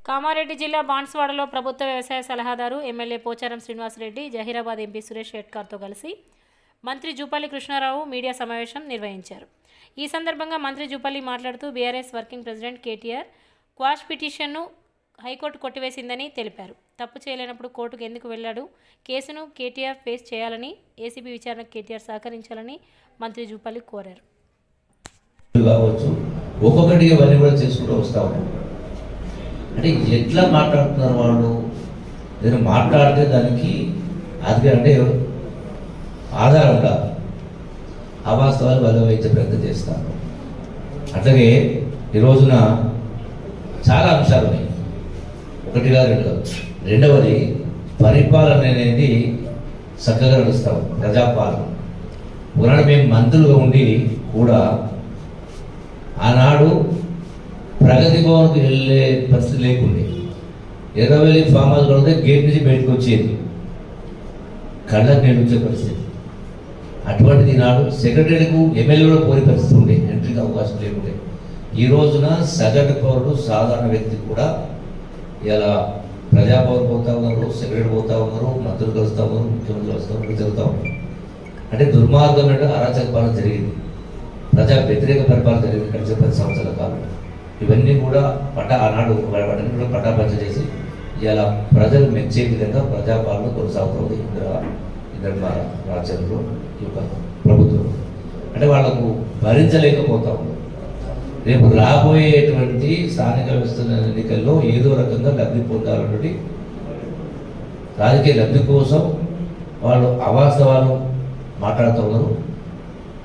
కామారెడ్డి జిల్లా బాన్స్వాడలో ప్రభుత్వ వ్యవసాయ సలహాదారు ఎమ్మెల్యే పోచారం శ్రీనివాసరెడ్డి, జహీరాబాద్ ఎంపీ సురేష్ షెట్కార్తో కలిసి మంత్రి జూపల్లి కృష్ణారావు మీడియా సమావేశం నిర్వహించారు. ఈ సందర్భంగా మంత్రి జూపల్లి మాట్లాడుతూ BRS working president KTR quash పిటిషన్ను హైకోర్టు కొట్టివేసిందని తెలిపారు. తప్పు చేయలేనప్పుడు కోర్టుకు ఎందుకు వెళ్లాడు? కేసును కేటీఆర్ ఫేస్ చేయాలని, ఏసీబీ విచారణకు కేటీఆర్ సహకరించాలని మంత్రి జూపల్లి కోరారు. ఒక్కొక్కటి ఇవన్నీ కూడా చేసుకుంటూ వస్తా ఉన్నాం. అంటే ఎట్లా మాట్లాడుతున్నారు వాళ్ళు? నేను మాట్లాడితే దానికి అది అంటే ఆధారం ఉండాలి. అవాస్తవాలు వెల్లడించే ప్రయత్నం చేస్తాను. అట్లాగే ఈ రోజున చాలా అంశాలు ఉన్నాయి. ఒకటిగా రెండవది పరిపాలన అనేది చక్కగా నడుస్తాం. ప్రజాపాలన ఒకనాడు మేము మంత్రులుగా ఉండి కూడా ఆనాడు ప్రగతి భవన్కు వెళ్ళే పరిస్థితి లేకుండే. ఎర్రవెల్లి ఫామ్ హౌస్ కూడా గేట్ నుంచి బయటకు వచ్చేది, కళ్ళకు నేర్పించే పరిస్థితి. అటువంటిది నాడు సెక్రటరీకు ఎమ్మెల్యే కూడా పోయే పరిస్థితి ఉండే, ఎంట్రీకి అవకాశం లేకుండే. ఈ రోజున సగటు పౌరుడు, సాధారణ వ్యక్తి కూడా ఇలా ప్రజాభవన్ పోతా ఉన్నారు, సెక్రటరీ పోతా ఉన్నారు, మంత్రులు కలుస్తూ ఉన్నారు, ముఖ్యమంత్రి కలుస్తూ ఉన్నారు, జరుగుతూ ఉన్నారు. అంటే దుర్మార్గమైన అరాచక పాలన జరిగింది, ప్రజా వ్యతిరేక పరిపాలన జరిగింది గడిచిన 10 సంవత్సరాల కాలం. ఇవన్నీ కూడా ఆనాడు వాటిని కూడా పటాపంచ చేసి ఇలా ప్రజలు మెచ్చే విధంగా ప్రజాపాలన కొనసాగుతుంది ఇంద్ర రాజ్యంలో ఈ యొక్క ప్రభుత్వం. అంటే వాళ్లకు భరించలేకపోతా ఉంది. రేపు రాబోయేటువంటి స్థానిక వ్యవస్థల ఎన్నికల్లో ఏదో రకంగా లబ్ధి పొందాలన్నటువంటి రాజకీయ లబ్ధి కోసం వాళ్ళు అవాస్తవాలు మాట్లాడుతూ ఉన్నారు,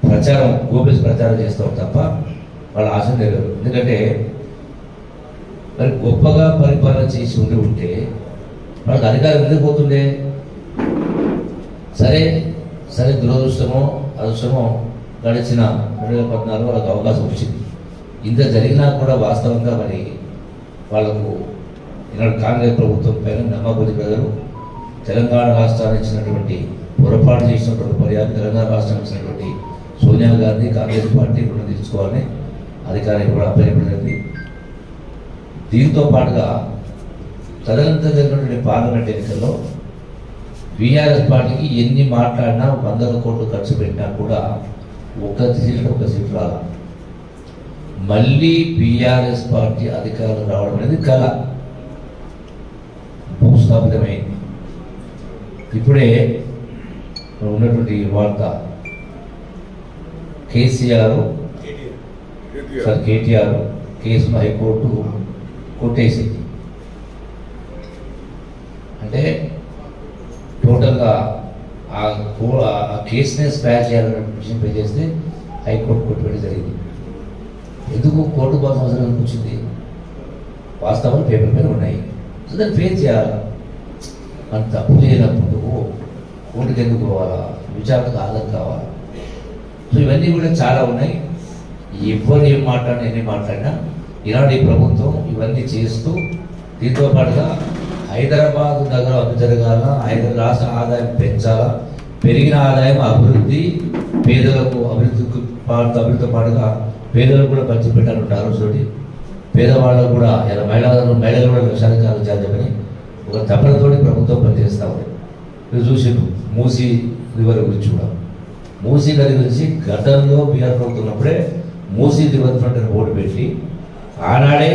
ప్రచారం గోపేసి ప్రచారం చేస్తాం తప్ప వాళ్ళ ఆశ నెరవేరు. ఎందుకంటే మరి గొప్పగా పరిపాలన చేసి ఉంటే వాళ్ళకి అధికారం ఎందుకు పోతుండే? సరే సరే దురదృష్టమో అదృష్టమో గడిచిన 2014 వాళ్ళకి అవకాశం వచ్చింది. ఇంత జరిగినా కూడా వాస్తవంగా మరి వాళ్లకు ఈనాడు కాంగ్రెస్ ప్రభుత్వం పైన నమ్మబుద్ధి ప్రజలు తెలంగాణ రాష్ట్రాన్ని ఇచ్చినటువంటి పొరపాటు చేసినటువంటి పర్యాలు తెలంగాణ రాష్ట్రం ఇచ్చినటువంటి సోనియా గాంధీ కాంగ్రెస్ పార్టీ రుణం తీర్చుకోవాలని అధికారికి కూడా అభ్యర్థించింది. దీంతో పాటుగా తదనంతరం జరిగినటువంటి పార్లమెంట్ ఎన్నికల్లో బీఆర్ఎస్ పార్టీకి ఎన్ని మాట్లాడినా 100 కోట్లు ఖర్చు పెట్టినా కూడా ఒక సీటు రాల. మళ్ళీ బీఆర్ఎస్ పార్టీ అధికారులు రావడం అనేది కళ, భూస్థాపితమైంది. ఇప్పుడే ఉన్నటువంటి వార్త, కేటీఆర్ కేసును హైకోర్టు కొట్టేసింది. అంటే టోటల్గా ఆ కేసునే స్క్రాచ్ చేయాలనే విషయం పే చేస్తే హైకోర్టు కొట్టుబడి జరిగింది. ఎందుకు కోర్టు కోసం అవసరం వచ్చింది? వాస్తవాలు పేపర్ పైన ఉన్నాయి, సో దాన్ని ఫేస్ చేయాలి. మనం తప్పు చేయనప్పుడు కోర్టుకి ఎందుకు పోవాలా? విచారణకు హాజరు కావాలా? సో ఇవన్నీ కూడా చాలా ఉన్నాయి. ఎవరు ఏం మాట్లాడినా ఎన్ని మాట్లాడినా ఈనాడు ఈ ప్రభుత్వం ఇవన్నీ చేస్తూ దీంతో పాటుగా హైదరాబాద్ నగరం అభివృద్ధి జరగాల, రాష్ట్ర ఆదాయం పెంచాలా, పెరిగిన ఆదాయం అభివృద్ధి, పేదలకు అభివృద్ధితో పాటుగా పేదలకు కూడా పంచిపెట్టాలంటే ఆలోచన. పేదవాళ్ళకు కూడా ఇలా మహిళలు కూడా లక్షాధికారులు చేద్దామని ఒక తపనతోటి ప్రభుత్వం పనిచేస్తూ ఉంది. మీరు చూసిండ్రు మూసీ రివర్ గురించి కూడా. మూసీ నది గురించి గతంలో బీఆర్ ప్రభుత్వం ఉన్నప్పుడే మూసీ రివర్ ఫ్రంట్ అని బోర్డు పెట్టి ఆనాడే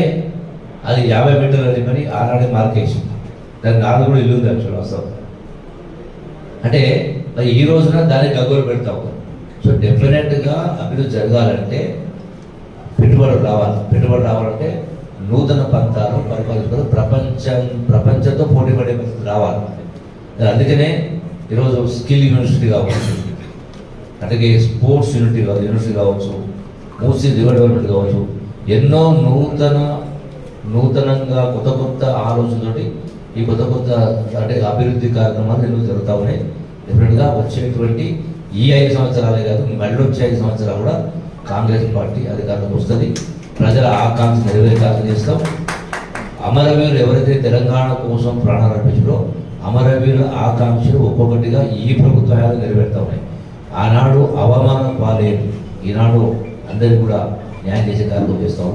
అది 50 మీటర్ల అని ఆనాడే మార్కేషన్, దాని నాలుగు కూడా ఇల్లు ఉంది యాక్చువల్ వస్తాం. అంటే ఈ రోజున దాన్ని గగ్గోలు పెడతా ఉన్నాం. సో డెఫినెట్గా అభివృద్ధి జరగాలంటే పెట్టుబడులు రావాలంటే నూతన పంతాలు పరిపాలించుకొని ప్రపంచంతో పోటీ పడే పరిస్థితి రావాలి. అందుకనే ఈరోజు స్కిల్ యూనివర్సిటీ కావచ్చు, అట్లాగే స్పోర్ట్స్ యూనివర్సిటీ కావచ్చు, మూసీ రివర్ డెవలప్మెంట్ కావచ్చు, ఎన్నో నూతనంగా కొత్త ఆలోచనతోటి ఈ కొత్త అంటే అభివృద్ధి కార్యక్రమాలు ఎన్నో జరుగుతూ ఉన్నాయి. డెఫినెట్గా వచ్చేటువంటి ఈ 5 సంవత్సరాలే కాదు, మళ్ళీ వచ్చే 5 సంవత్సరాలు కూడా కాంగ్రెస్ పార్టీ అధికారంలోకి వస్తుంది. ప్రజల ఆకాంక్ష నెరవేర్చాలని చేస్తాం. అమరవీరులు ఎవరైతే తెలంగాణ కోసం ప్రాణాలు అర్పించారో అమరవీరుల ఆకాంక్షలు ఒక్కొక్కటిగా ఈ ప్రభుత్వాలు నెరవేరుతా ఉన్నాయి. ఆనాడు అవమానం పాలేదు, ఈనాడు అందరికీ కూడా న్యాయం చేసే కార్యక్రమం చేస్తాము.